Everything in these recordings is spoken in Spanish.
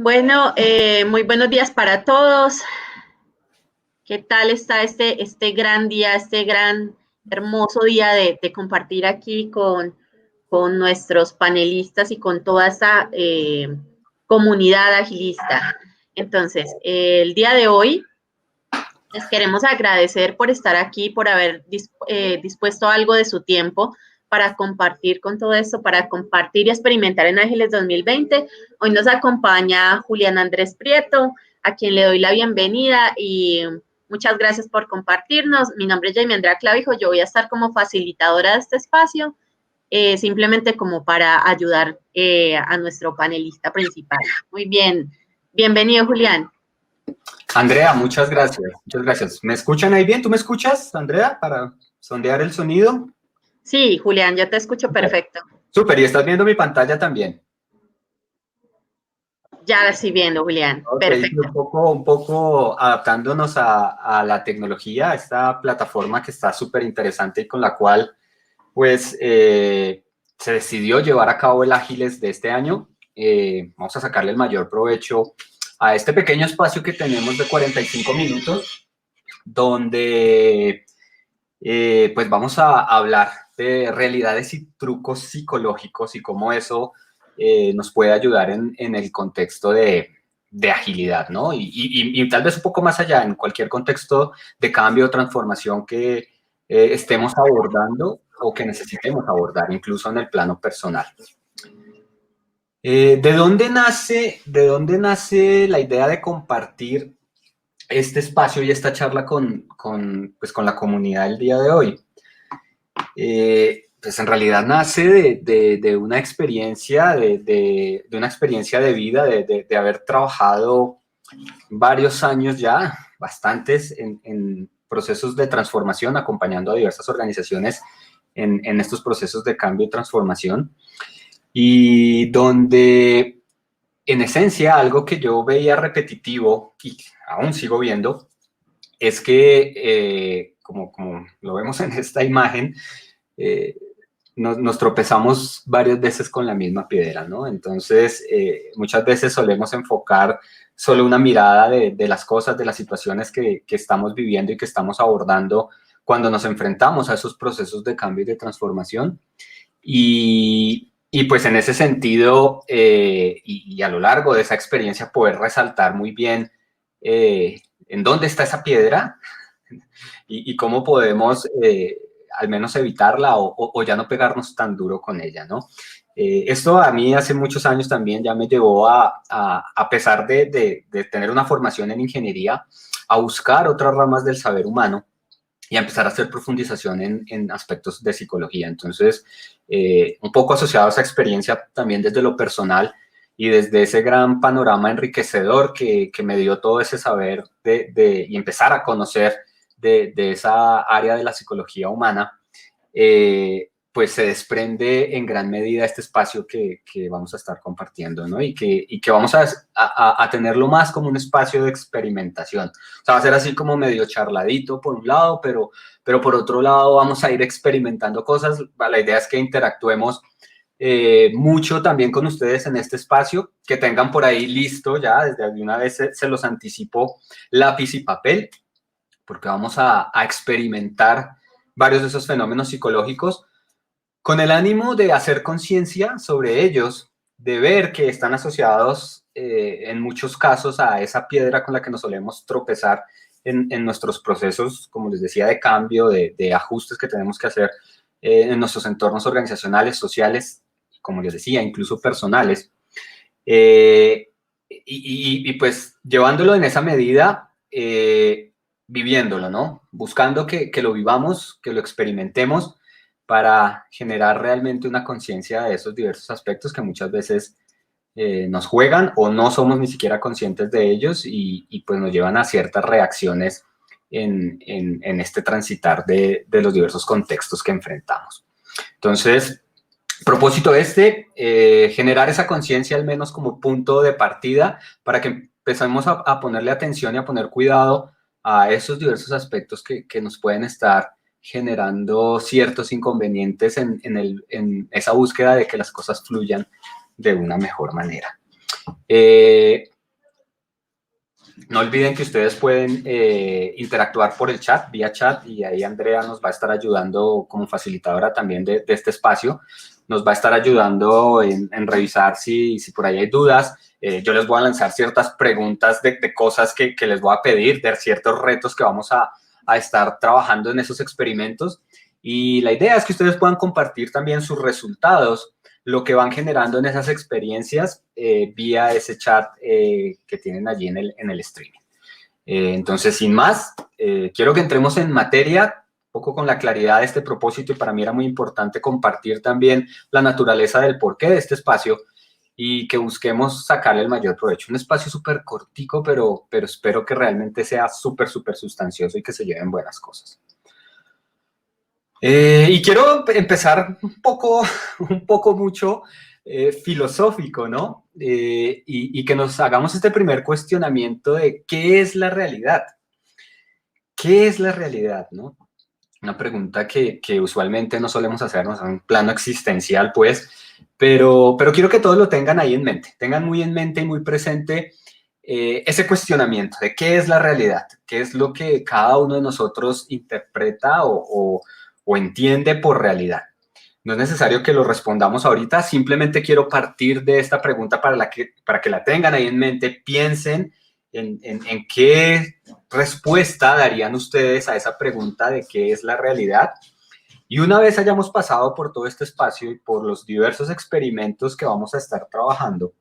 Bueno, muy buenos días para todos. ¿Qué tal está este gran día, este gran, hermoso día de compartir aquí con nuestros panelistas y con toda esta comunidad agilista? Entonces, el día de hoy les queremos agradecer por estar aquí, por haber dispuesto algo de su tiempo para compartir con todo esto, para compartir y experimentar en Ágiles 2020. Hoy nos acompaña Julián Andrés Prieto, a quien le doy la bienvenida y muchas gracias por compartirnos. Mi nombre es Jamie Andrea Clavijo, yo voy a estar como facilitadora de este espacio, simplemente como para ayudar a nuestro panelista principal. Muy bien, bienvenido Julián. Andrea, muchas gracias, muchas gracias. ¿Me escuchan ahí bien? ¿Tú me escuchas, Andrea, para sondear el sonido? Sí, Julián, yo te escucho perfecto. Súper, y estás viendo mi pantalla también. Ya la estoy viendo, Julián. Ok, Perfecto. un poco adaptándonos a la tecnología, esta plataforma que está súper interesante y con la cual, pues, se decidió llevar a cabo el Ágiles de este año. Vamos a sacarle el mayor provecho a este pequeño espacio que tenemos de 45 minutos, donde pues vamos a hablar de realidades y trucos psicológicos y cómo eso nos puede ayudar en el contexto de agilidad, ¿no? Y tal vez un poco más allá, en cualquier contexto de cambio o transformación que estemos abordando o que necesitemos abordar, incluso en el plano personal. ¿De dónde nace la idea de compartir este espacio y esta charla pues con la comunidad del día de hoy? Pues en realidad nace de una experiencia, de una experiencia de vida, de haber trabajado varios años ya, bastantes, en procesos de transformación, acompañando a diversas organizaciones en estos procesos de cambio y transformación, y donde, en esencia, algo que yo veía repetitivo y aún sigo viendo, es que, como lo vemos en esta imagen, nos tropezamos varias veces con la misma piedra, ¿no? Entonces, muchas veces solemos enfocar solo una mirada de las cosas, de las situaciones que estamos viviendo y que estamos abordando cuando nos enfrentamos a esos procesos de cambio y de transformación. Y pues en ese sentido, y a lo largo de esa experiencia, poder resaltar muy bien en dónde está esa piedra y cómo podemos al menos evitarla o ya no pegarnos tan duro con ella, ¿no? Esto a mí hace muchos años también ya me llevó a pesar de tener una formación en ingeniería, a buscar otras ramas del saber humano y a empezar a hacer profundización en aspectos de psicología. Entonces, un poco asociado a esa experiencia también desde lo personal y desde ese gran panorama enriquecedor que me dio todo ese saber y empezar a conocer de esa área de la psicología humana, pues se desprende en gran medida este espacio que vamos a estar compartiendo, ¿no? Y que vamos a tenerlo más como un espacio de experimentación. O sea, va a ser así como medio charladito por un lado, pero por otro lado vamos a ir experimentando cosas. La idea es que interactuemos mucho también con ustedes en este espacio, que tengan por ahí listo ya, desde alguna vez se los anticipo, lápiz y papel, porque vamos a experimentar varios de esos fenómenos psicológicos con el ánimo de hacer conciencia sobre ellos, de ver que están asociados en muchos casos a esa piedra con la que nos solemos tropezar en nuestros procesos, como les decía, de cambio, de ajustes que tenemos que hacer en nuestros entornos organizacionales, sociales, como les decía, incluso personales. Y pues llevándolo en esa medida, viviéndolo, ¿no? Buscando que lo vivamos, que lo experimentemos para generar realmente una conciencia de esos diversos aspectos que muchas veces nos juegan o no somos ni siquiera conscientes de ellos y pues nos llevan a ciertas reacciones en este transitar de los diversos contextos que enfrentamos. Entonces, propósito generar esa conciencia al menos como punto de partida para que empecemos a ponerle atención y a poner cuidado a esos diversos aspectos que nos pueden estar generando ciertos inconvenientes en esa búsqueda de que las cosas fluyan de una mejor manera. No olviden que ustedes pueden interactuar por el chat, vía chat, y ahí Andrea nos va a estar ayudando como facilitadora también de este espacio. Nos va a estar ayudando en revisar si por ahí hay dudas. Yo les voy a lanzar ciertas preguntas de cosas que les voy a pedir, de ciertos retos que vamos a estar trabajando en esos experimentos. Y la idea es que ustedes puedan compartir también sus resultados, lo que van generando en esas experiencias vía ese chat que tienen allí en el streaming. Entonces, sin más, quiero que entremos en materia, un poco con la claridad de este propósito, y para mí era muy importante compartir también la naturaleza del porqué de este espacio y que busquemos sacarle el mayor provecho. Un espacio súper cortico, pero espero que realmente sea súper sustancioso y que se lleven buenas cosas. Y quiero empezar un poco mucho filosófico, ¿no? Y que nos hagamos este primer cuestionamiento de ¿qué es la realidad? ¿Qué es la realidad, no? Una pregunta que usualmente no solemos hacernos en un plano existencial, pues, pero quiero que todos lo tengan ahí en mente, tengan muy en mente y muy presente ese cuestionamiento de qué es la realidad, qué es lo que cada uno de nosotros interpreta o entiende por realidad. No es necesario que lo respondamos ahorita, simplemente quiero partir de esta pregunta para que la tengan ahí en mente, piensen en qué respuesta darían ustedes a esa pregunta de qué es la realidad. Y una vez hayamos pasado por todo este espacio y por los diversos experimentos que vamos a estar trabajando,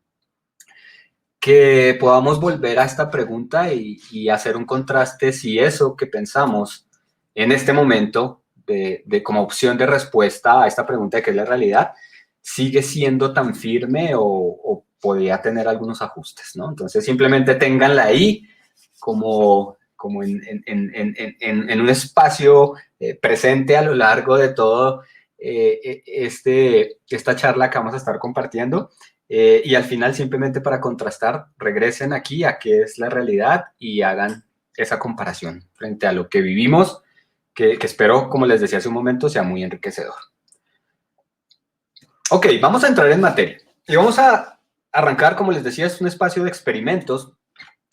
que podamos volver a esta pregunta y hacer un contraste si eso que pensamos en este momento de como opción de respuesta a esta pregunta de qué es la realidad, sigue siendo tan firme o podría tener algunos ajustes, ¿no? Entonces simplemente ténganla ahí como en un espacio presente a lo largo de todo esta charla que vamos a estar compartiendo. Y al final, simplemente para contrastar, regresen aquí a qué es la realidad y hagan esa comparación frente a lo que vivimos, que espero, como les decía hace un momento, sea muy enriquecedor. Ok, vamos a entrar en materia. Y vamos a arrancar, como les decía, es un espacio de experimentos,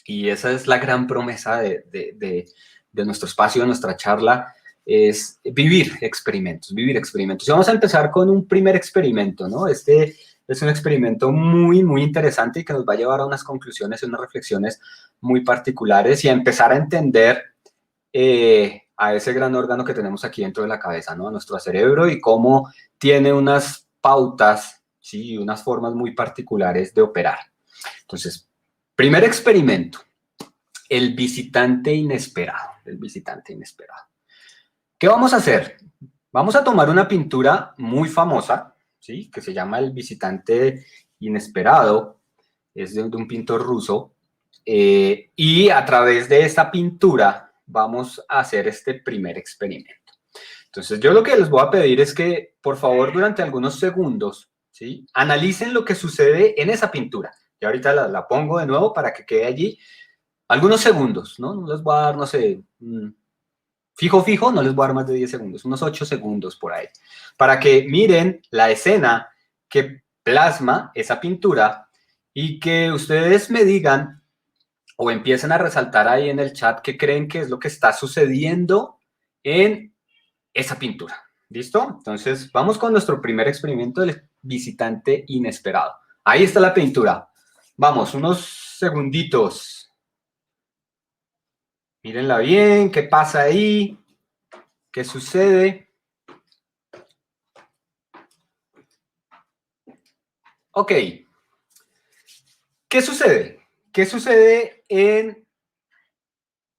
y esa es la gran promesa de nuestro espacio, de nuestra charla, es vivir experimentos, vivir experimentos. Y vamos a empezar con un primer experimento, ¿no? Este es un experimento muy interesante y que nos va a llevar a unas conclusiones y unas reflexiones muy particulares y a empezar a entender a ese gran órgano que tenemos aquí dentro de la cabeza, ¿no? A nuestro cerebro, y cómo tiene unas pautas, ¿sí? Unas formas muy particulares de operar. Entonces, primer experimento, el visitante inesperado, el visitante inesperado. ¿Qué vamos a hacer? Vamos a tomar una pintura muy famosa, ¿sí? Que se llama El visitante inesperado, es de un pintor ruso, y a través de esta pintura vamos a hacer este primer experimento. Entonces, yo lo que les voy a pedir es que, por favor, durante algunos segundos, ¿sí? Analicen lo que sucede en esa pintura. Y ahorita la pongo de nuevo para que quede allí algunos segundos, ¿no? No les voy a dar, no sé, fijo, no les voy a dar más de 10 segundos, unos 8 segundos por ahí, para que miren la escena que plasma esa pintura y que ustedes me digan o empiecen a resaltar ahí en el chat qué creen que es lo que está sucediendo en esa pintura. ¿Listo? Entonces, vamos con nuestro primer experimento del visitante inesperado. Ahí está la pintura. Vamos, unos segunditos. Mírenla bien, ¿qué pasa ahí? ¿Qué sucede? Ok. ¿Qué sucede? ¿Qué sucede en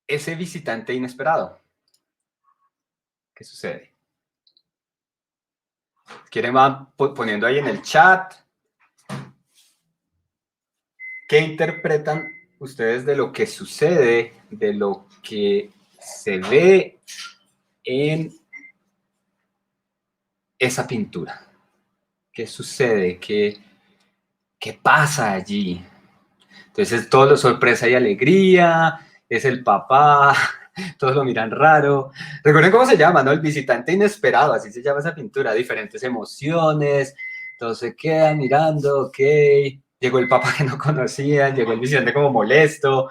ese visitante inesperado? ¿Qué sucede? ¿Quieren van poniendo ahí en el chat? ¿Qué interpretan ustedes de lo que sucede, de lo que se ve en esa pintura? ¿Qué sucede? ¿Qué pasa allí? Entonces es todo sorpresa y alegría, es el papá, todos lo miran raro. Recuerden cómo se llama, ¿no? El visitante inesperado, así se llama esa pintura, diferentes emociones, todos se quedan mirando, ok. Llegó el papá que no conocían, llegó el visitante como molesto,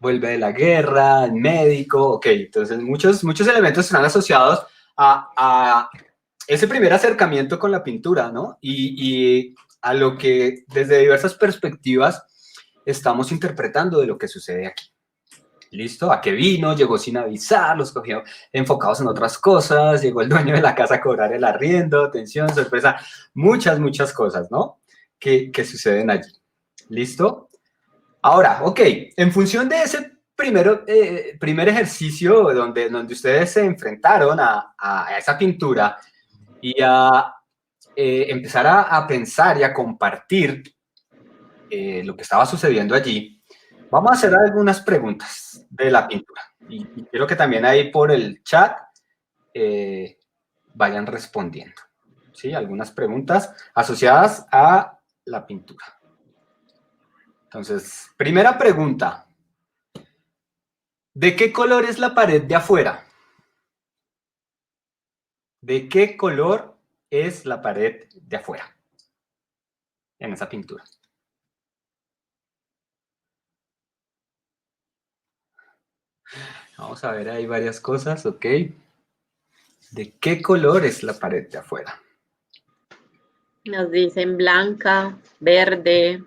vuelve de la guerra, el médico, ok, entonces muchos elementos están asociados a ese primer acercamiento con la pintura, ¿no? Y a lo que desde diversas perspectivas estamos interpretando de lo que sucede aquí. ¿Listo? ¿A qué vino? Llegó sin avisar, los cogió enfocados en otras cosas, llegó el dueño de la casa a cobrar el arriendo, tensión, sorpresa, muchas cosas, ¿no? Que suceden allí. ¿Listo? Ahora, ok, en función de ese primer ejercicio donde ustedes se enfrentaron a esa pintura y a empezar a pensar y a compartir lo que estaba sucediendo allí, vamos a hacer algunas preguntas de la pintura. Y quiero que también ahí por el chat vayan respondiendo. ¿Sí? Algunas preguntas asociadas a la pintura. Entonces, primera pregunta. ¿De qué color es la pared de afuera? ¿De qué color es la pared de afuera en esa pintura? Vamos a ver, hay varias cosas, ¿ok? ¿De qué color es la pared de afuera? Nos dicen blanca, verde,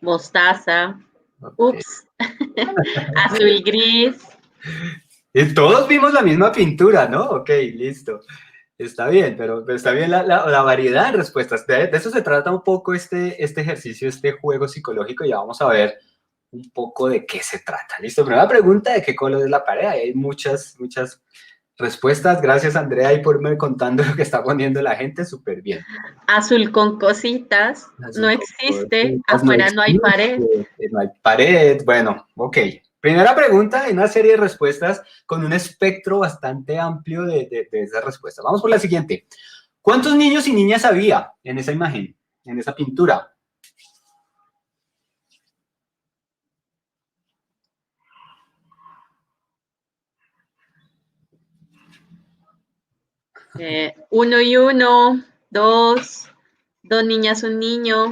mostaza, Okay. azul gris. Y todos vimos la misma pintura, ¿no? Ok, listo. Está bien, pero está bien la variedad de respuestas. De eso se trata un poco este ejercicio, este juego psicológico. Ya vamos a ver un poco de qué se trata. Listo, primera pregunta, ¿de qué color es la pared? Hay muchas respuestas. Gracias, Andrea, y por irme contando lo que está poniendo la gente. Súper bien. Azul con cositas. No Azul con existe. cositas, no Afuera no hay pared. existe, no hay pared. Bueno, ok. Primera pregunta, una serie de respuestas con un espectro bastante amplio de esas respuestas. Vamos por la siguiente. ¿Cuántos niños y niñas había en esa imagen, en esa pintura? Uno y uno, dos niñas, un niño.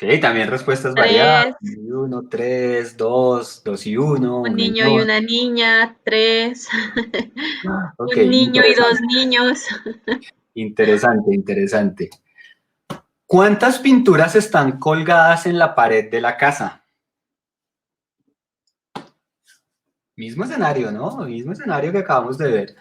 Ok, también respuestas variadas. Tres, 1, 3, 2, 2 y 1, un 1 y niño y 2. una niña. Tres, Ok, un niño y dos interesante, niños. interesante. ¿Cuántas pinturas están colgadas en la pared de la casa? Mismo escenario, ¿no? Mismo escenario que acabamos de ver.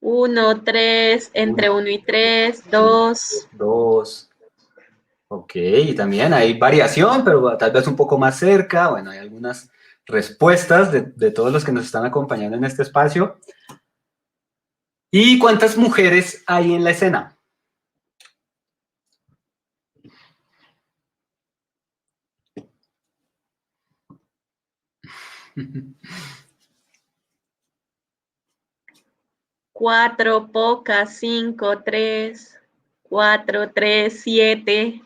Uno, tres, entre uno y tres, dos. 2. Ok, y también hay variación, pero tal vez un poco más cerca. Bueno, hay algunas respuestas de todos los que nos están acompañando en este espacio. ¿Y cuántas mujeres hay en la escena? Cuatro, pocas, cinco, tres, cuatro, tres, siete.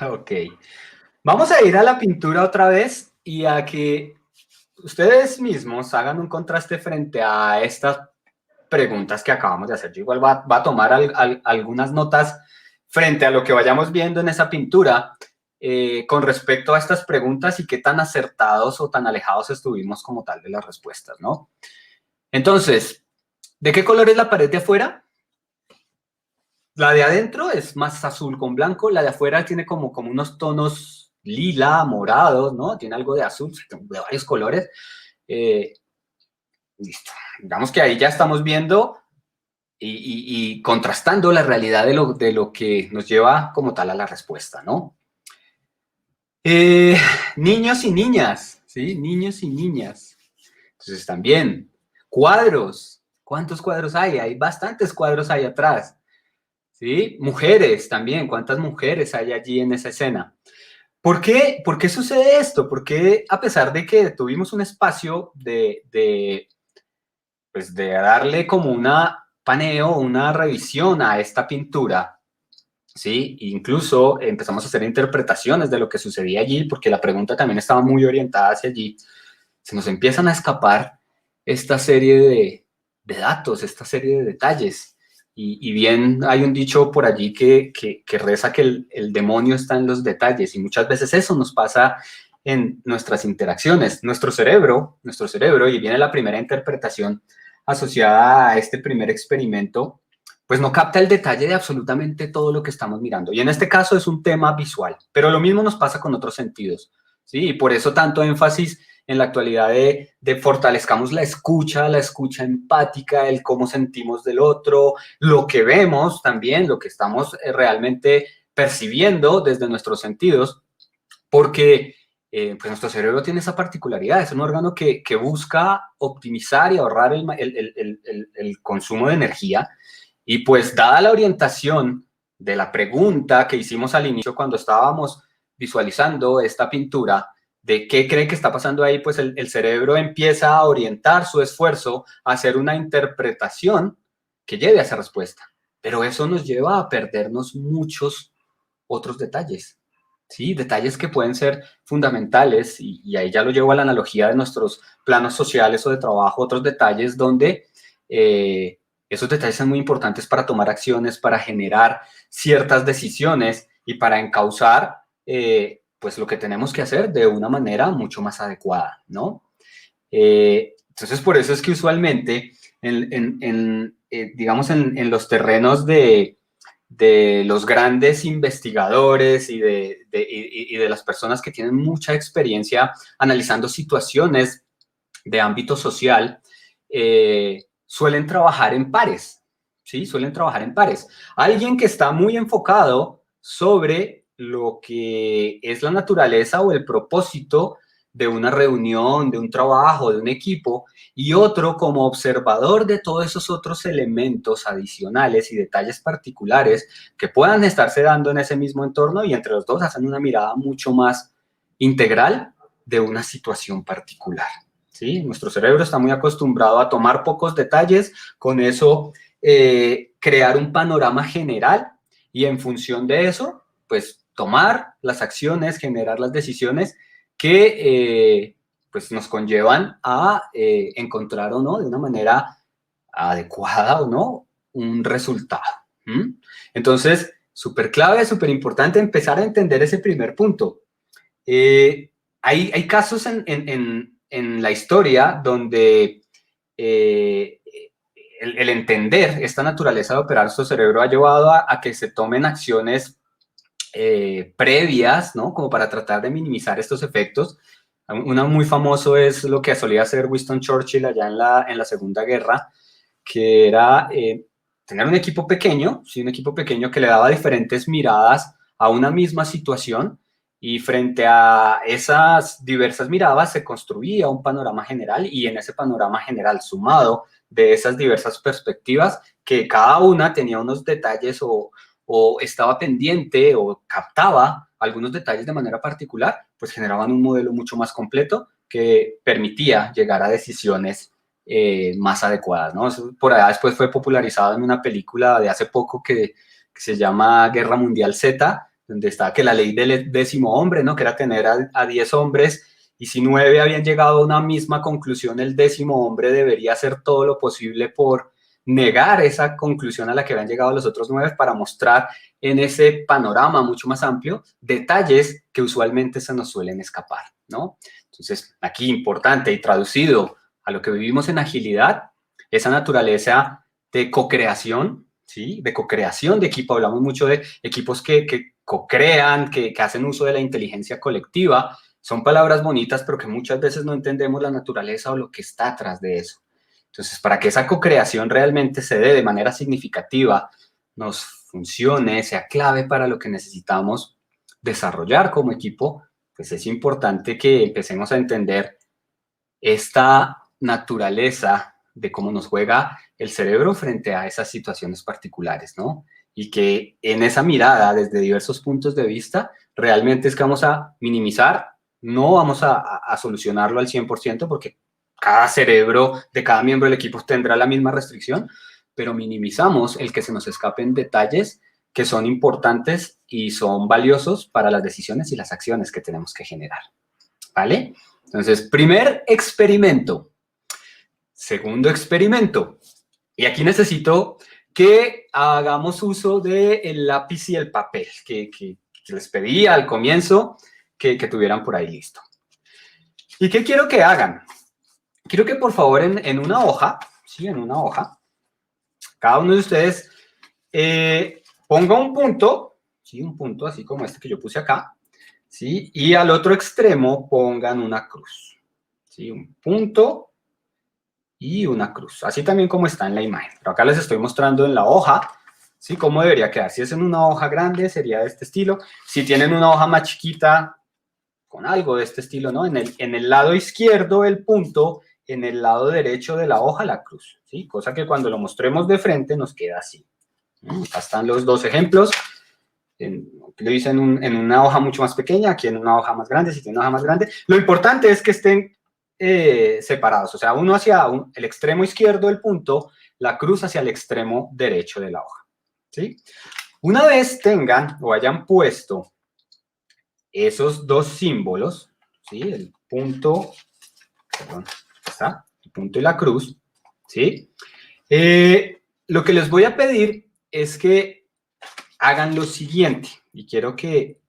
Ok. Vamos a ir a la pintura otra vez y a que ustedes mismos hagan un contraste frente a estas preguntas que acabamos de hacer. Yo igual va a tomar algunas notas frente a lo que vayamos viendo en esa pintura con respecto a estas preguntas y qué tan acertados o tan alejados estuvimos como tal de las respuestas, ¿no? Entonces, ¿de qué color es la pared de afuera? La de adentro es más azul con blanco, la de afuera tiene como unos tonos lila, morados, ¿no? Tiene algo de azul, de varios colores. Listo. Digamos que ahí ya estamos viendo y contrastando la realidad de lo que nos lleva como tal a la respuesta, ¿no? Niños y niñas, ¿sí? Niños y niñas. Entonces también, cuadros. ¿Cuántos cuadros hay? Hay bastantes cuadros ahí atrás. ¿Sí? Mujeres también, ¿cuántas mujeres hay allí en esa escena? ¿Por qué sucede esto? Porque a pesar de que tuvimos un espacio pues de darle como una paneo, una revisión a esta pintura, ¿sí? Incluso empezamos a hacer interpretaciones de lo que sucedía allí, porque la pregunta también estaba muy orientada hacia allí. Se nos empiezan a escapar esta serie de datos, esta serie de detalles. Y bien, hay un dicho por allí que reza que el demonio está en los detalles, y muchas veces eso nos pasa en nuestras interacciones. Nuestro cerebro, y viene la primera interpretación asociada a este primer experimento, pues no capta el detalle de absolutamente todo lo que estamos mirando. Y en este caso es un tema visual, pero lo mismo nos pasa con otros sentidos, ¿sí? Y por eso tanto énfasis en la actualidad de fortalezcamos la escucha empática, el cómo sentimos del otro, lo que vemos también, lo que estamos realmente percibiendo desde nuestros sentidos, porque pues nuestro cerebro tiene esa particularidad, es un órgano que busca optimizar y ahorrar el consumo de energía. Y pues dada la orientación de la pregunta que hicimos al inicio cuando estábamos visualizando esta pintura, de qué cree que está pasando ahí, pues el cerebro empieza a orientar su esfuerzo a hacer una interpretación que lleve a esa respuesta. Pero eso nos lleva a perdernos muchos otros detalles, ¿sí? Detalles que pueden ser fundamentales, y ahí ya lo llevo a la analogía de nuestros planos sociales o de trabajo, otros detalles donde esos detalles son muy importantes para tomar acciones, para generar ciertas decisiones y para encauzar pues lo que tenemos que hacer de una manera mucho más adecuada, ¿no? Entonces, por eso es que usualmente, digamos, en los terrenos de los grandes investigadores y de las personas que tienen mucha experiencia analizando situaciones de ámbito social, suelen trabajar en pares, ¿sí? Suelen trabajar en pares. Alguien que está muy enfocado sobre lo que es la naturaleza o el propósito de una reunión, de un trabajo, de un equipo, y otro como observador de todos esos otros elementos adicionales y detalles particulares que puedan estarse dando en ese mismo entorno, y entre los dos hacen una mirada mucho más integral de una situación particular. ¿Sí? Nuestro cerebro está muy acostumbrado a tomar pocos detalles, con eso crear un panorama general, y en función de eso, pues tomar las acciones, generar las decisiones que pues nos conllevan a encontrar o no, de una manera adecuada o no, un resultado. Entonces, súper clave, súper importante empezar a entender ese primer punto. Hay casos en la historia donde el entender esta naturaleza de operar nuestro cerebro ha llevado a que se tomen acciones previas, ¿no? Como para tratar de minimizar estos efectos. Una muy famoso es lo que solía hacer Winston Churchill allá en la Segunda Guerra, que era tener un equipo pequeño, ¿sí? Un equipo pequeño que le daba diferentes miradas a una misma situación, y frente a esas diversas miradas se construía un panorama general, y en ese panorama general sumado de esas diversas perspectivas, que cada una tenía unos detalles o estaba pendiente o captaba algunos detalles de manera particular, pues generaban un modelo mucho más completo que permitía llegar a decisiones más adecuadas, ¿no? Eso por allá después fue popularizado en una película de hace poco que se llama Guerra Mundial Z, donde está que la ley del 10.º hombre, ¿no? Que era tener a 10 hombres, y si 9 habían llegado a una misma conclusión, el 10.º hombre debería hacer todo lo posible por negar esa conclusión a la que habían llegado los otros 9, para mostrar en ese panorama mucho más amplio detalles que usualmente se nos suelen escapar, ¿no? Entonces, aquí importante y traducido a lo que vivimos en agilidad, esa naturaleza de co-creación, ¿sí? De co-creación de equipo. Hablamos mucho de equipos que co-crean, que hacen uso de la inteligencia colectiva. Son palabras bonitas, pero que muchas veces no entendemos la naturaleza o lo que está atrás de eso. Entonces, para que esa co-creación realmente se dé de manera significativa, nos funcione, sea clave para lo que necesitamos desarrollar como equipo, pues es importante que empecemos a entender esta naturaleza de cómo nos juega el cerebro frente a esas situaciones particulares, ¿no? Y que en esa mirada, desde diversos puntos de vista, realmente es que vamos a minimizar, no vamos a solucionarlo al 100%, porque cada cerebro de cada miembro del equipo tendrá la misma restricción, pero minimizamos el que se nos escapen detalles que son importantes y son valiosos para las decisiones y las acciones que tenemos que generar, ¿vale? Entonces, primer experimento. Segundo experimento. Y aquí necesito que hagamos uso del lápiz y el papel que les pedí al comienzo que tuvieran por ahí listo. ¿Y qué quiero que hagan? Quiero que por favor en una hoja, ¿sí? En una hoja, cada uno de ustedes ponga un punto, ¿sí? Un punto así como este que yo puse acá, ¿sí? Y al otro extremo pongan una cruz, ¿sí? Un punto y una cruz, así también como está en la imagen. Pero acá les estoy mostrando en la hoja, ¿sí? Cómo debería quedar. Si es en una hoja grande, sería de este estilo. Si tienen una hoja más chiquita, con algo de este estilo, ¿no? En el lado izquierdo el punto, en el lado derecho de la hoja la cruz, ¿sí? Cosa que cuando lo mostremos de frente nos queda así. Acá están los dos ejemplos. Lo hice en una hoja mucho más pequeña, aquí en una hoja más grande, si tiene una hoja más grande. Lo importante es que estén separados, o sea, uno hacia el extremo izquierdo del punto, la cruz hacia el extremo derecho de la hoja, ¿sí? Una vez tengan o hayan puesto esos dos símbolos, ¿sí? El punto, perdón, está, el punto y la cruz, ¿sí? Lo que les voy a pedir es que hagan lo siguiente, y quiero que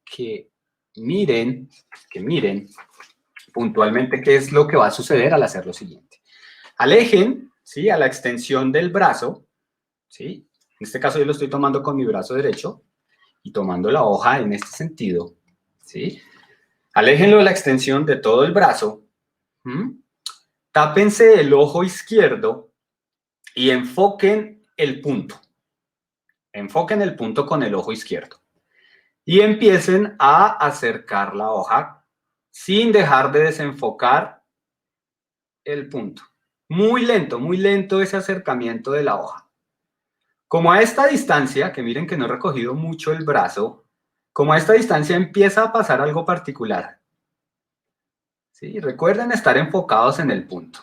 miren puntualmente qué es lo que va a suceder al hacer lo siguiente. Alejen, ¿sí? A la extensión del brazo, ¿sí? En este caso yo lo estoy tomando con mi brazo derecho y tomando la hoja en este sentido, ¿sí? Aléjenlo de la extensión de todo el brazo. Tápense el ojo izquierdo y enfoquen el punto. Enfoquen el punto con el ojo izquierdo. Y empiecen a acercar la hoja sin dejar de desenfocar el punto. Muy lento ese acercamiento de la hoja. Como a esta distancia, que miren que no he recogido mucho el brazo, como a esta distancia empieza a pasar algo particular. ¿Sí? Recuerden estar enfocados en el punto.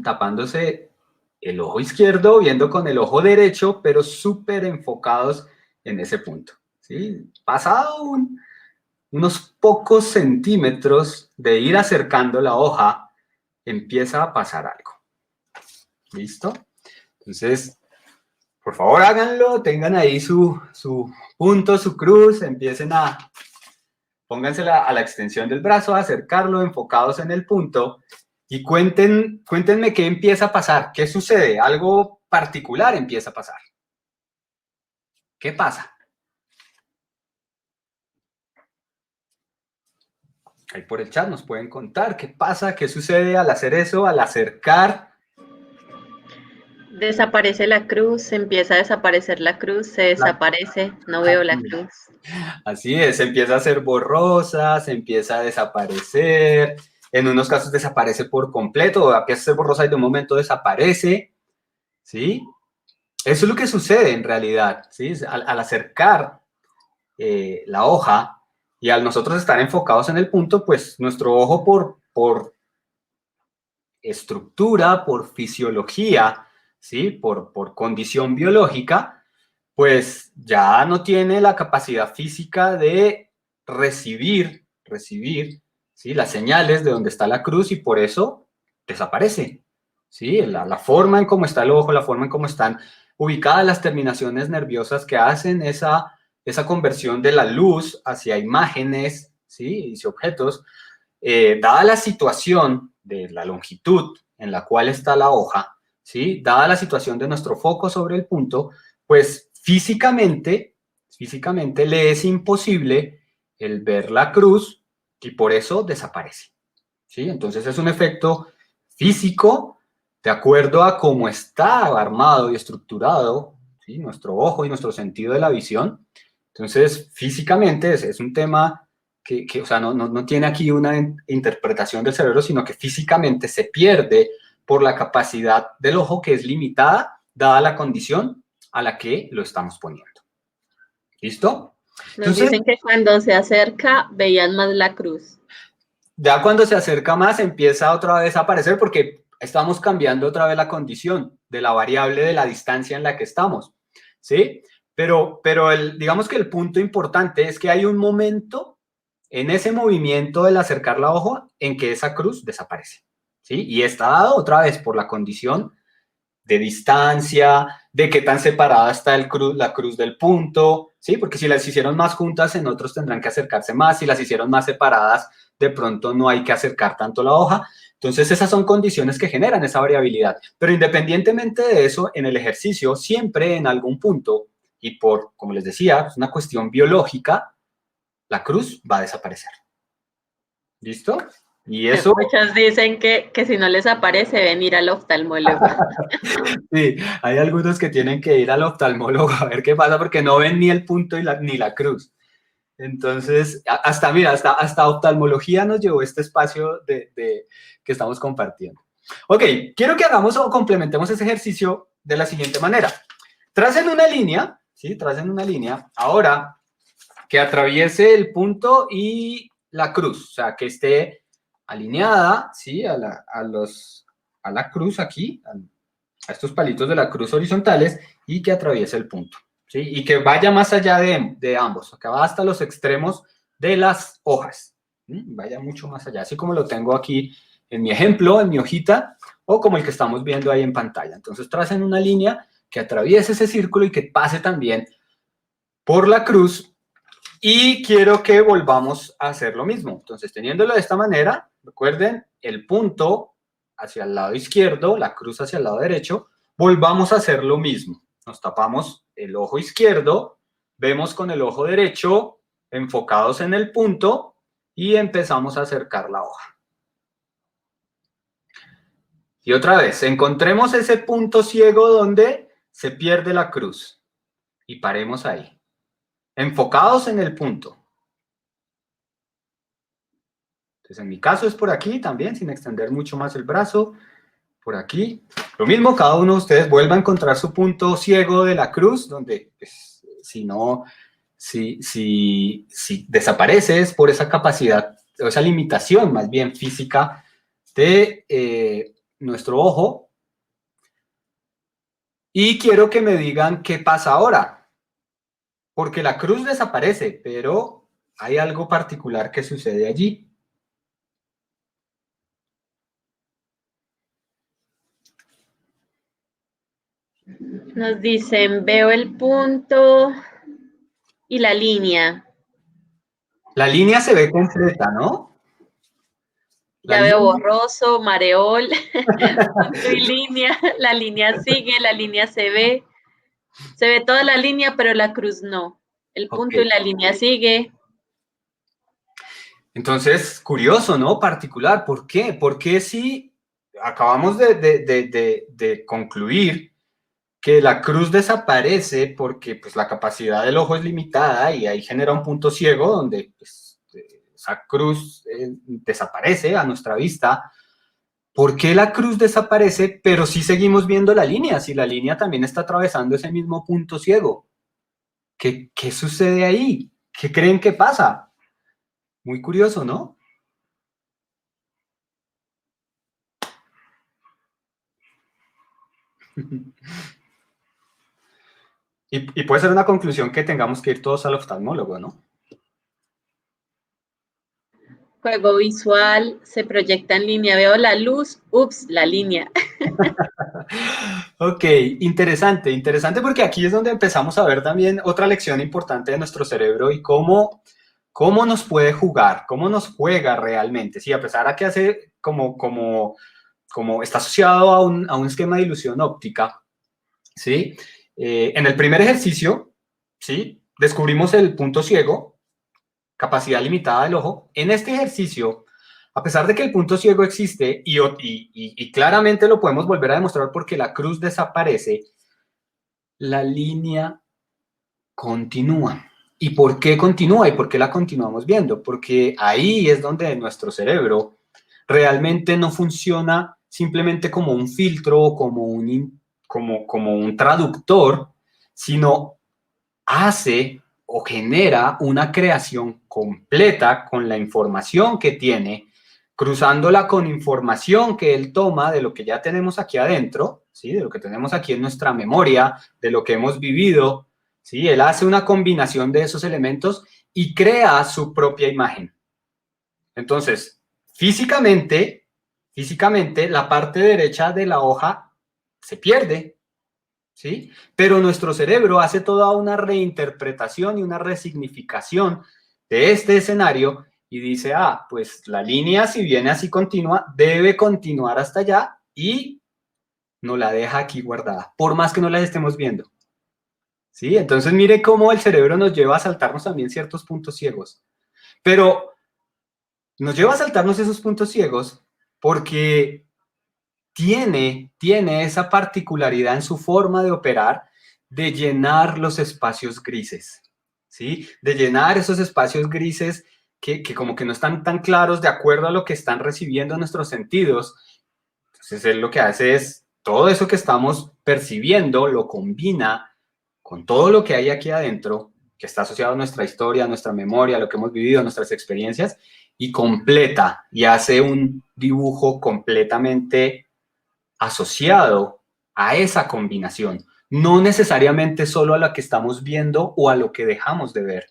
Tapándose el ojo izquierdo, viendo con el ojo derecho, pero súper enfocados en ese punto. ¿Sí? Pasado unos pocos centímetros de ir acercando la hoja, empieza a pasar algo. ¿Listo? Entonces, por favor háganlo, tengan ahí su punto, su cruz, póngansela a la extensión del brazo, acercarlo, enfocados en el punto, y cuéntenme qué empieza a pasar, qué sucede, algo particular empieza a pasar. ¿Qué pasa? Ahí por el chat nos pueden contar qué pasa, qué sucede al hacer eso, al acercar. Desaparece la cruz, empieza a desaparecer la cruz, se desaparece, no veo la cruz. Así es, se empieza a ser borrosa, se empieza a desaparecer, en unos casos desaparece por completo, empieza a ser borrosa y de un momento desaparece, ¿sí? Eso es lo que sucede en realidad, ¿sí? Al acercar la hoja y al nosotros estar enfocados en el punto, pues nuestro ojo por estructura, por fisiología, ¿sí? Por condición biológica, pues ya no tiene la capacidad física de recibir, ¿sí? Las señales de donde está la cruz y por eso desaparece, ¿sí? La forma en cómo está el ojo, la forma en cómo están ubicadas las terminaciones nerviosas que hacen esa conversión de la luz hacia imágenes, ¿sí? Y objetos, dada la situación de la longitud en la cual está la hoja, ¿sí? Dada la situación de nuestro foco sobre el punto, pues físicamente le es imposible el ver la cruz y por eso desaparece, ¿sí? Entonces es un efecto físico de acuerdo a cómo está armado y estructurado, ¿sí? Nuestro ojo y nuestro sentido de la visión. Entonces físicamente es un tema que o sea, no tiene aquí una interpretación del cerebro, sino que físicamente se pierde por la capacidad del ojo que es limitada, dada la condición a la que lo estamos poniendo. ¿Listo? Nos dicen que cuando se acerca veían más la cruz. Ya cuando se acerca más empieza otra vez a aparecer porque estamos cambiando otra vez la condición de la variable de la distancia en la que estamos. ¿sí? Pero digamos que el punto importante es que hay un momento en ese movimiento del acercar la hoja en que esa cruz desaparece, ¿sí? Y está dado otra vez por la condición de distancia, de qué tan separada está la cruz del punto, ¿sí? Porque si las hicieron más juntas, en otros tendrán que acercarse más. Si las hicieron más separadas, de pronto no hay que acercar tanto la hoja. Entonces, esas son condiciones que generan esa variabilidad. Pero independientemente de eso, en el ejercicio, siempre en algún punto, y por, como les decía, es una cuestión biológica, la cruz va a desaparecer. ¿Listo? Y eso... Muchos dicen que si no les aparece, ven ir al oftalmólogo. Sí, hay algunos que tienen que ir al oftalmólogo a ver qué pasa porque no ven ni el punto ni la cruz. Entonces, mira, hasta oftalmología nos llevó este espacio que estamos compartiendo. Ok, quiero que hagamos o complementemos ese ejercicio de la siguiente manera. Tracen una línea, ¿sí? Tracen una línea. Ahora, que atraviese el punto y la cruz, o sea, que esté alineada, ¿sí? A la cruz aquí, a estos palitos de la cruz horizontales y que atraviese el punto, ¿sí? Y que vaya más allá de ambos, que va hasta los extremos de las hojas, ¿sí? Vaya mucho más allá, así como lo tengo aquí en mi ejemplo, en mi hojita, o como el que estamos viendo ahí en pantalla. Entonces tracen una línea que atraviese ese círculo y que pase también por la cruz, y quiero que volvamos a hacer lo mismo. Entonces, teniéndolo de esta manera, recuerden, el punto hacia el lado izquierdo, la cruz hacia el lado derecho, volvamos a hacer lo mismo. Nos tapamos el ojo izquierdo, vemos con el ojo derecho enfocados en el punto y empezamos a acercar la hoja. Y otra vez, encontremos ese punto ciego donde se pierde la cruz y paremos ahí, enfocados en el punto. Entonces, en mi caso es por aquí también, sin extender mucho más el brazo, por aquí. Lo mismo, cada uno de ustedes vuelva a encontrar su punto ciego de la cruz, donde pues, si desaparece es por esa capacidad, o esa limitación más bien física de nuestro ojo. Y quiero que me digan qué pasa ahora, porque la cruz desaparece, pero hay algo particular que sucede allí. Nos dicen, veo el punto y la línea. La línea se ve completa, ¿no? La Ya veo línea... borroso, mareol, punto y línea. La línea sigue, la línea se ve. Se ve toda la línea, pero la cruz no. El Ok. punto y la línea sigue. Entonces, curioso, ¿no? Particular. ¿Por qué? Porque si acabamos de concluir que la cruz desaparece porque pues, la capacidad del ojo es limitada y ahí genera un punto ciego donde pues, esa cruz desaparece a nuestra vista. ¿Por qué la cruz desaparece, pero sí seguimos viendo la línea? Si la línea también está atravesando ese mismo punto ciego. ¿Qué sucede ahí? ¿Qué creen que pasa? Muy curioso, ¿no? Y puede ser una conclusión que tengamos que ir todos al oftalmólogo, ¿no? Juego visual, se proyecta en línea. Veo la luz, ups, la línea. Ok, interesante, interesante porque aquí es donde empezamos a ver también otra lección importante de nuestro cerebro y cómo nos puede jugar, cómo nos juega realmente. Sí, a pesar de que hace como está asociado a un esquema de ilusión óptica, ¿sí? En el primer ejercicio, ¿sí? Descubrimos el punto ciego, capacidad limitada del ojo. En este ejercicio, a pesar de que el punto ciego existe y claramente lo podemos volver a demostrar porque la cruz desaparece, la línea continúa. ¿Y por qué continúa? ¿Y por qué la continuamos viendo? Porque ahí es donde nuestro cerebro realmente no funciona simplemente como un filtro o como un traductor, sino hace o genera una creación completa con la información que tiene, cruzándola con información que él toma de lo que ya tenemos aquí adentro, ¿sí? De lo que tenemos aquí en nuestra memoria, de lo que hemos vivido, ¿sí? Él hace una combinación de esos elementos y crea su propia imagen. Entonces, físicamente, la parte derecha de la hoja se pierde, ¿sí? Pero nuestro cerebro hace toda una reinterpretación y una resignificación de este escenario y dice, ah, pues la línea, si viene así continua, debe continuar hasta allá y nos la deja aquí guardada, por más que no la estemos viendo, ¿sí? Entonces mire cómo el cerebro nos lleva a saltarnos también ciertos puntos ciegos, pero nos lleva a saltarnos esos puntos ciegos porque tiene esa particularidad en su forma de operar de llenar los espacios grises, ¿sí? De llenar esos espacios grises que como que no están tan claros de acuerdo a lo que están recibiendo nuestros sentidos. Entonces, él lo que hace es todo eso que estamos percibiendo, lo combina con todo lo que hay aquí adentro, que está asociado a nuestra historia, a nuestra memoria, a lo que hemos vivido, a nuestras experiencias, y completa y hace un dibujo completamente asociado a esa combinación, no necesariamente solo a la que estamos viendo o a lo que dejamos de ver,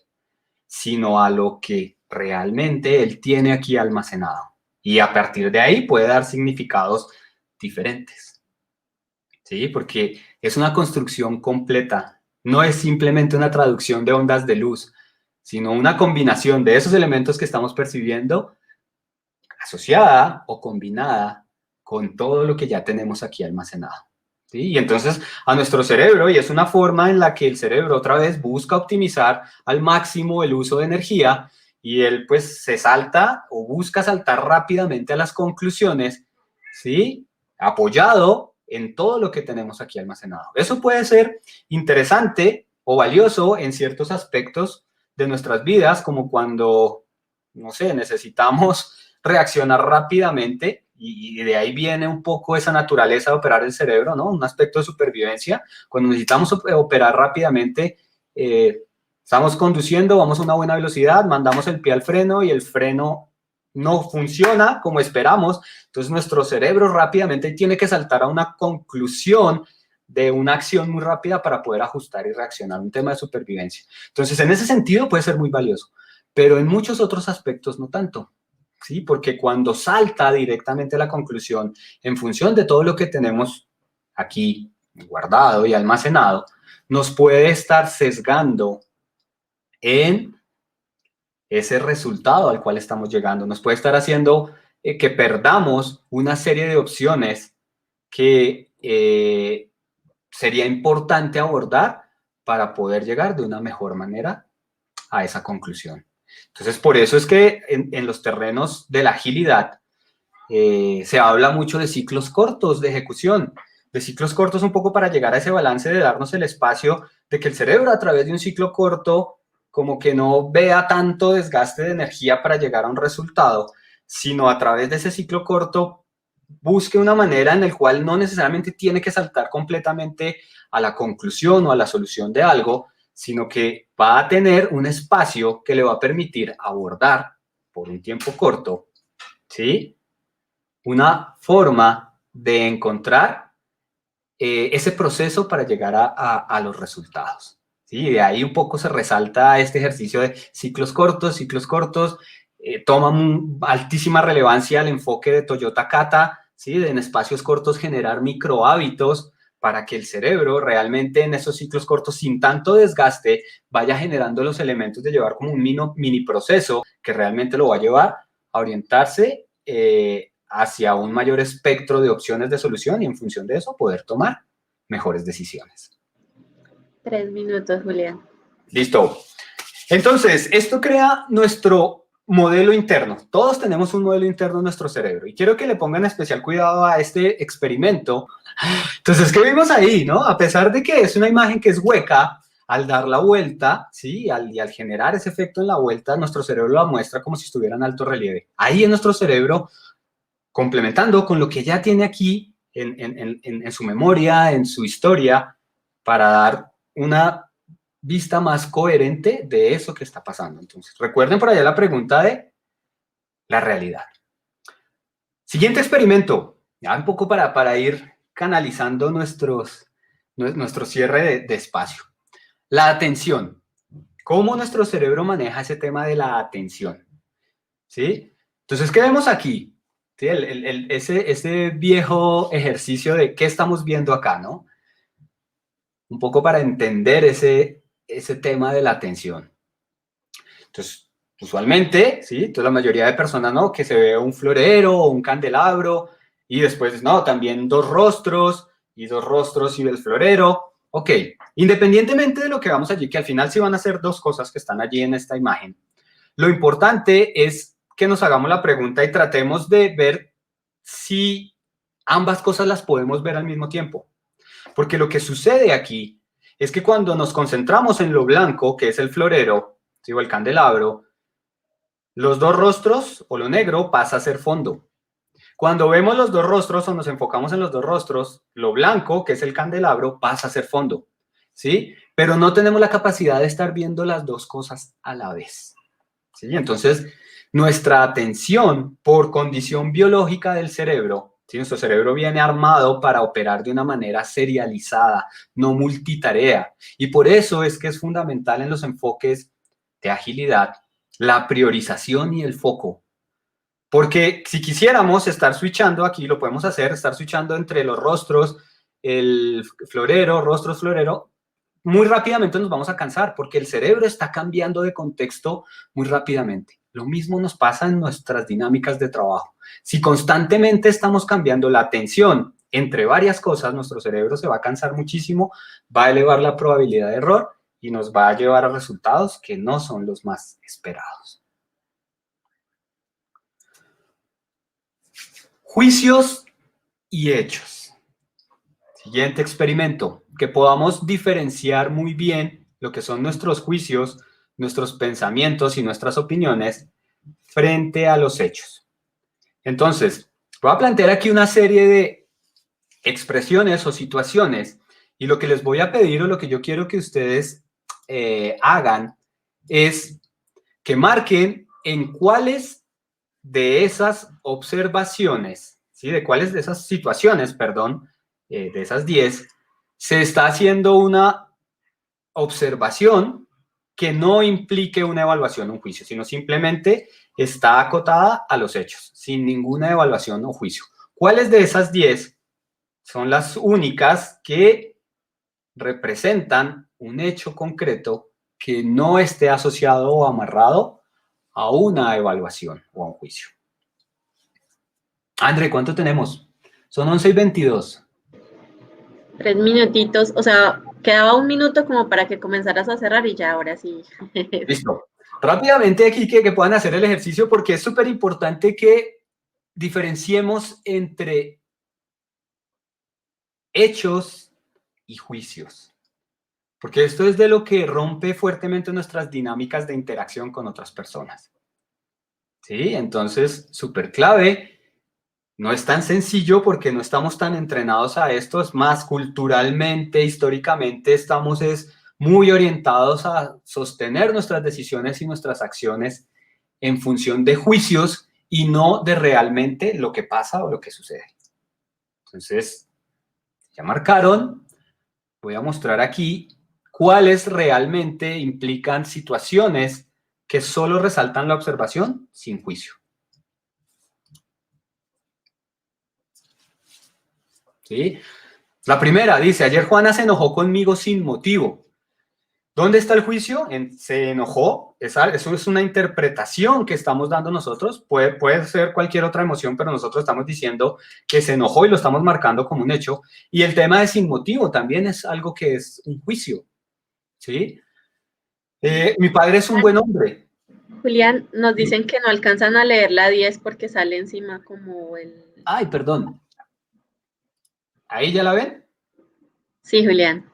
sino a lo que realmente él tiene aquí almacenado. Y a partir de ahí puede dar significados diferentes, ¿sí? Porque es una construcción completa, no es simplemente una traducción de ondas de luz, sino una combinación de esos elementos que estamos percibiendo asociada o combinada con todo lo que ya tenemos aquí almacenado, ¿sí? Y entonces a nuestro cerebro, y es una forma en la que el cerebro otra vez busca optimizar al máximo el uso de energía, y él pues se salta o busca saltar rápidamente a las conclusiones, ¿sí? Apoyado en todo lo que tenemos aquí almacenado. Eso puede ser interesante o valioso en ciertos aspectos de nuestras vidas, como cuando, no sé, necesitamos reaccionar rápidamente, y de ahí viene un poco esa naturaleza de operar el cerebro, ¿no? Un aspecto de supervivencia. Cuando necesitamos operar rápidamente, estamos conduciendo, vamos a una buena velocidad, mandamos el pie al freno y el freno no funciona como esperamos, entonces nuestro cerebro rápidamente tiene que saltar a una conclusión de una acción muy rápida para poder ajustar y reaccionar, un tema de supervivencia. Entonces, en ese sentido puede ser muy valioso, pero en muchos otros aspectos no tanto. ¿Sí? Porque cuando salta directamente a la conclusión en función de todo lo que tenemos aquí guardado y almacenado, nos puede estar sesgando en ese resultado al cual estamos llegando. Nos puede estar haciendo que perdamos una serie de opciones que sería importante abordar para poder llegar de una mejor manera a esa conclusión. Entonces, por eso es que en los terrenos de la agilidad se habla mucho de ciclos cortos de ejecución, de ciclos cortos un poco para llegar a ese balance de darnos el espacio de que el cerebro a través de un ciclo corto como que no vea tanto desgaste de energía para llegar a un resultado, sino a través de ese ciclo corto busque una manera en la cual no necesariamente tiene que saltar completamente a la conclusión o a la solución de algo, sino que va a tener un espacio que le va a permitir abordar por un tiempo corto, ¿sí? Una forma de encontrar ese proceso para llegar a los resultados. ¿Sí? De ahí un poco se resalta este ejercicio de ciclos cortos, toma altísima relevancia el enfoque de Toyota Kata, ¿sí? De en espacios cortos generar micro hábitos para que el cerebro realmente en esos ciclos cortos, sin tanto desgaste, vaya generando los elementos de llevar como un mini proceso que realmente lo va a llevar a orientarse hacia un mayor espectro de opciones de solución y en función de eso poder tomar mejores decisiones. 3 minutos, Julián. Listo. Entonces, esto crea nuestro modelo interno. Todos tenemos un modelo interno en nuestro cerebro y quiero que le pongan especial cuidado a este experimento. Entonces, ¿qué vimos ahí, no? A pesar de que es una imagen que es hueca, al dar la vuelta, ¿sí? Y al generar ese efecto en la vuelta, nuestro cerebro la muestra como si estuviera en alto relieve. Ahí en nuestro cerebro, complementando con lo que ya tiene aquí en su memoria, en su historia, para dar una vista más coherente de eso que está pasando. Entonces, recuerden por allá la pregunta de la realidad. Siguiente experimento, ya un poco para ir canalizando nuestro cierre de espacio. La atención. ¿Cómo nuestro cerebro maneja ese tema de la atención? ¿Sí? Entonces, ¿qué vemos aquí? ¿Sí? Ese viejo ejercicio de qué estamos viendo acá, ¿no? Un poco para entender ese tema de la atención. Entonces, usualmente, ¿sí? Entonces, la mayoría de personas, ¿no? Que se ve un florero o un candelabro y después, no, también dos rostros y el florero. Ok, independientemente de lo que vamos allí, que al final sí van a ser dos cosas que están allí en esta imagen, lo importante es que nos hagamos la pregunta y tratemos de ver si ambas cosas las podemos ver al mismo tiempo. Porque lo que sucede aquí es que cuando nos concentramos en lo blanco, que es el florero, ¿sí? O el candelabro, los dos rostros o lo negro pasa a ser fondo. Cuando vemos los dos rostros o nos enfocamos en los dos rostros, lo blanco, que es el candelabro, pasa a ser fondo, ¿sí? Pero no tenemos la capacidad de estar viendo las dos cosas a la vez, ¿sí? Entonces, nuestra atención, por condición biológica del cerebro, ¿sí? Nuestro cerebro viene armado para operar de una manera serializada, no multitarea. Y por eso es que es fundamental en los enfoques de agilidad la priorización y el foco. Porque si quisiéramos estar switchando, aquí lo podemos hacer, estar switchando entre los rostros, el florero, rostros, florero, muy rápidamente nos vamos a cansar porque el cerebro está cambiando de contexto muy rápidamente. Lo mismo nos pasa en nuestras dinámicas de trabajo. Si constantemente estamos cambiando la atención entre varias cosas, nuestro cerebro se va a cansar muchísimo, va a elevar la probabilidad de error y nos va a llevar a resultados que no son los más esperados. Juicios y hechos. Siguiente experimento, que podamos diferenciar muy bien lo que son nuestros juicios, nuestros pensamientos y nuestras opiniones frente a los hechos. Entonces, voy a plantear aquí una serie de expresiones o situaciones y lo que les voy a pedir o lo que yo quiero que ustedes hagan es que marquen en cuáles de esas observaciones, ¿sí? De cuáles de esas situaciones, perdón, de esas 10, se está haciendo una observación que no implique una evaluación o un juicio, sino simplemente está acotada a los hechos, sin ninguna evaluación o juicio. ¿Cuáles de esas 10 son las únicas que representan un hecho concreto que no esté asociado o amarrado a una evaluación o a un juicio? André, ¿cuánto tenemos? Son 11:22. 3 minutitos, o sea, quedaba un minuto como para que comenzaras a cerrar y ya, ahora sí. Listo. Rápidamente aquí que puedan hacer el ejercicio porque es súper importante que diferenciemos entre hechos y juicios. Porque esto es de lo que rompe fuertemente nuestras dinámicas de interacción con otras personas. ¿Sí? Entonces, súper clave. No es tan sencillo porque no estamos tan entrenados a esto. Es más, culturalmente, históricamente, estamos muy orientados a sostener nuestras decisiones y nuestras acciones en función de juicios y no de realmente lo que pasa o lo que sucede. Entonces, ya marcaron. Voy a mostrar aquí cuáles realmente implican situaciones que solo resaltan la observación sin juicio. ¿Sí? La primera dice, ayer Juana se enojó conmigo sin motivo. ¿Dónde está el juicio? Se enojó. Eso es una interpretación que estamos dando nosotros. Puede ser cualquier otra emoción, pero nosotros estamos diciendo que se enojó y lo estamos marcando como un hecho. Y el tema de sin motivo también es algo que es un juicio. ¿Sí? Mi padre es un buen hombre. Julián, nos dicen que no alcanzan a leer la 10 porque sale encima como el... Ay, perdón. ¿Ahí ya la ven? Sí, Julián.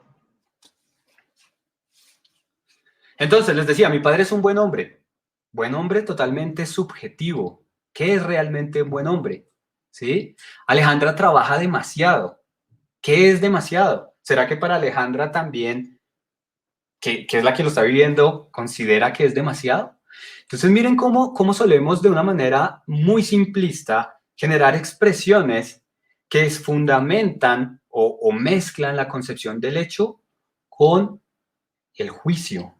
Entonces, les decía, mi padre es un buen hombre. Buen hombre totalmente subjetivo. ¿Qué es realmente un buen hombre? ¿Sí? Alejandra trabaja demasiado. ¿Qué es demasiado? ¿Será que para Alejandra también, que es la que lo está viviendo, considera que es demasiado? Entonces, miren cómo solemos de una manera muy simplista generar expresiones que fundamentan o mezclan la concepción del hecho con el juicio,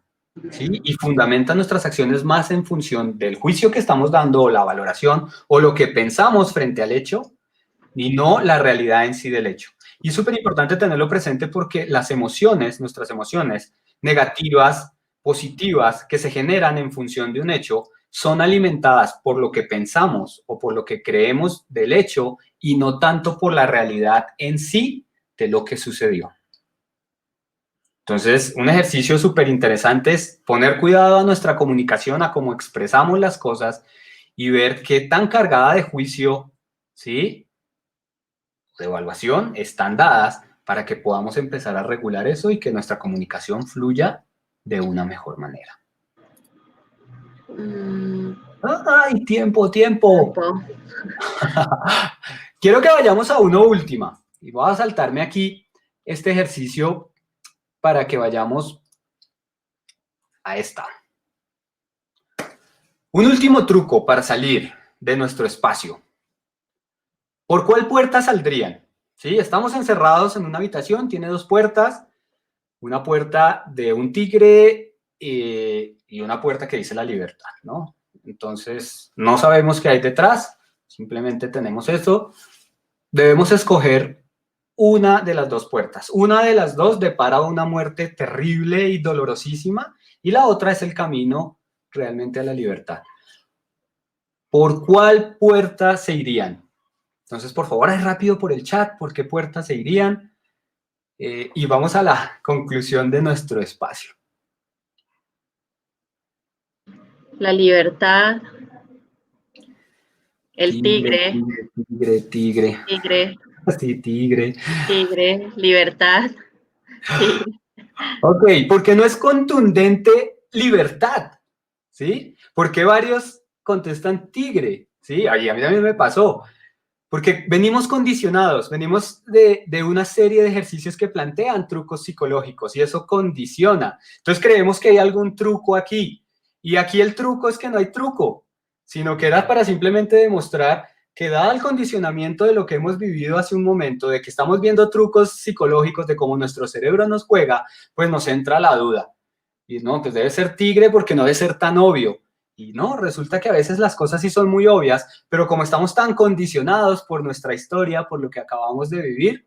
¿sí? Y fundamentan nuestras acciones más en función del juicio que estamos dando, o la valoración, o lo que pensamos frente al hecho, y no la realidad en sí del hecho. Y es súper importante tenerlo presente porque las emociones, nuestras emociones negativas, positivas, que se generan en función de un hecho, son alimentadas por lo que pensamos o por lo que creemos del hecho y no tanto por la realidad en sí de lo que sucedió. Entonces, un ejercicio súper interesante es poner cuidado a nuestra comunicación, a cómo expresamos las cosas y ver qué tan cargada de juicio, ¿sí?, de evaluación están dadas para que podamos empezar a regular eso y que nuestra comunicación fluya de una mejor manera. ¡Ay, tiempo! Tiempo. Quiero que vayamos a una última y voy a saltarme aquí este ejercicio para que vayamos a esta. Un último truco para salir de nuestro espacio. ¿Por cuál puerta saldrían? ¿Sí? Estamos encerrados en una habitación, tiene dos puertas, una puerta de un tigre y una puerta que dice la libertad, ¿no? Entonces, no sabemos qué hay detrás, simplemente tenemos esto. Debemos escoger una de las dos puertas. Una de las dos depara a una muerte terrible y dolorosísima, y la otra es el camino realmente a la libertad. ¿Por cuál puerta se irían? Entonces, por favor, es rápido por el chat, ¿por qué puerta se irían? Y vamos a la conclusión de nuestro espacio. La libertad. El tigre. Tigre. Tigre. Sí, tigre. Tigre, libertad. Tigre. Ok, porque no es contundente libertad, ¿sí? Porque varios contestan tigre, ¿sí? A mí también me pasó. Porque venimos condicionados, venimos de una serie de ejercicios que plantean trucos psicológicos y eso condiciona. Entonces creemos que hay algún truco aquí. Y aquí el truco es que no hay truco, sino que era para simplemente demostrar que dado el condicionamiento de lo que hemos vivido hace un momento, de que estamos viendo trucos psicológicos de cómo nuestro cerebro nos juega, pues nos entra la duda. Y no, pues debe ser tigre porque no debe ser tan obvio. Y no, resulta que a veces las cosas sí son muy obvias, pero como estamos tan condicionados por nuestra historia, por lo que acabamos de vivir,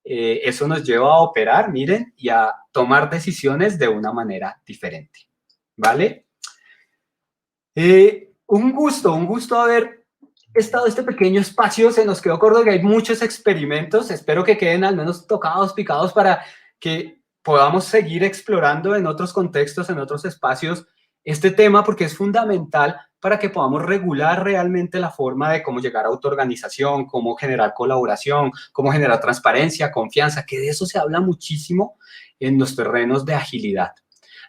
eso nos lleva a operar, miren, y a tomar decisiones de una manera diferente, ¿vale? Un gusto haber estado en este pequeño espacio, se nos quedó corto que hay muchos experimentos, espero que queden al menos tocados, picados, para que podamos seguir explorando en otros contextos, en otros espacios, este tema, porque es fundamental para que podamos regular realmente la forma de cómo llegar a autoorganización, cómo generar colaboración, cómo generar transparencia, confianza, que de eso se habla muchísimo en los terrenos de agilidad.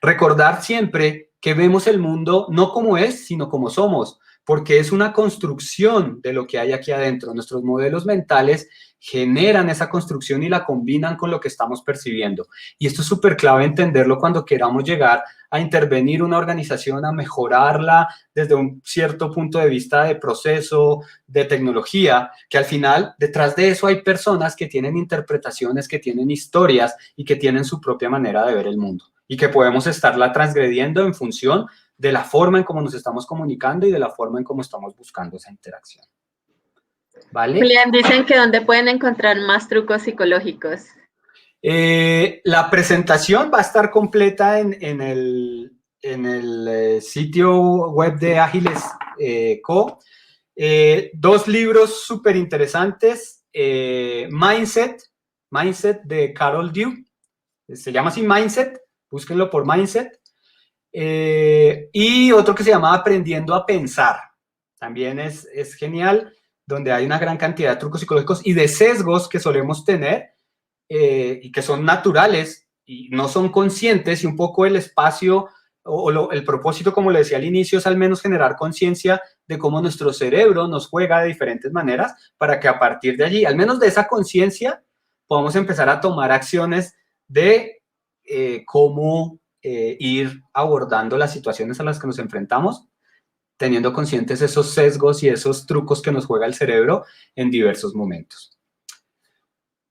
Recordar siempre que vemos el mundo no como es, sino como somos, porque es una construcción de lo que hay aquí adentro. Nuestros modelos mentales generan esa construcción y la combinan con lo que estamos percibiendo. Y esto es súper clave entenderlo cuando queramos llegar a intervenir una organización, a mejorarla desde un cierto punto de vista de proceso, de tecnología, que al final detrás de eso hay personas que tienen interpretaciones, que tienen historias y que tienen su propia manera de ver el mundo y que podemos estarla transgrediendo en función de la forma en cómo nos estamos comunicando y de la forma en cómo estamos buscando esa interacción. ¿Vale? Julián, dicen que ¿dónde pueden encontrar más trucos psicológicos? La presentación va a estar completa en el sitio web de Ágiles Co. Dos libros súper interesantes. Mindset de Carol Dweck. Se llama así Mindset. Búsquenlo por Mindset. Y otro que se llama Aprendiendo a Pensar. También es genial, donde hay una gran cantidad de trucos psicológicos y de sesgos que solemos tener y que son naturales y no son conscientes, y un poco el espacio el propósito, como le decía al inicio, es al menos generar conciencia de cómo nuestro cerebro nos juega de diferentes maneras para que a partir de allí, al menos de esa conciencia, podamos empezar a tomar acciones de cómo ir abordando las situaciones a las que nos enfrentamos teniendo conscientes esos sesgos y esos trucos que nos juega el cerebro en diversos momentos.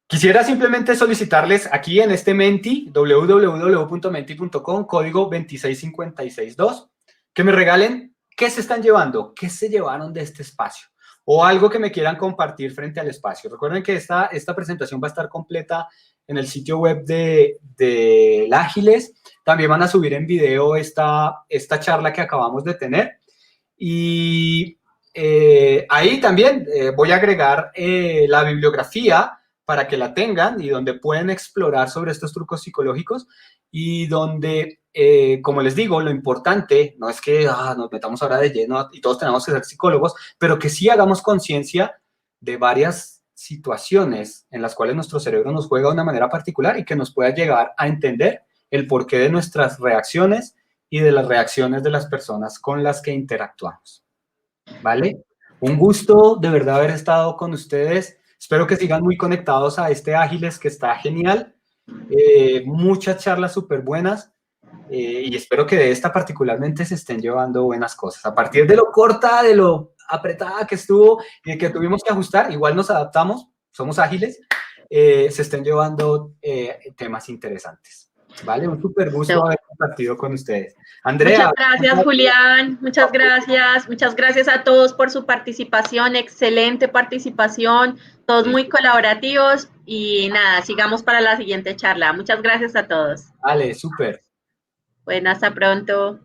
Quisiera simplemente solicitarles aquí en este Menti, www.menti.com, código 26562, que me regalen qué se están llevando, qué se llevaron de este espacio, o algo que me quieran compartir frente al espacio. Recuerden que esta presentación va a estar completa en el sitio web de Ágiles. También van a subir en video esta charla que acabamos de tener. Y ahí también voy a agregar la bibliografía para que la tengan y donde pueden explorar sobre estos trucos psicológicos y donde, como les digo, lo importante no es que nos metamos ahora de lleno y todos tenemos que ser psicólogos, pero que sí hagamos conciencia de varias situaciones en las cuales nuestro cerebro nos juega de una manera particular y que nos pueda llegar a entender el porqué de nuestras reacciones y de las reacciones de las personas con las que interactuamos. ¿Vale? Un gusto de verdad haber estado con ustedes. Espero que sigan muy conectados a este Ágiles que está genial. Muchas charlas súper buenas y espero que de esta particularmente se estén llevando buenas cosas. A partir de lo corta, de lo apretada que estuvo y de que tuvimos que ajustar, igual nos adaptamos, somos ágiles, se estén llevando temas interesantes. ¿Vale? Un súper gusto haber compartido con ustedes. Andrea. Muchas gracias, Julián. Muchas gracias. Muchas gracias a todos por su participación. Excelente participación. Todos muy colaborativos. Y nada, sigamos para la siguiente charla. Muchas gracias a todos. Vale, súper. Bueno, hasta pronto.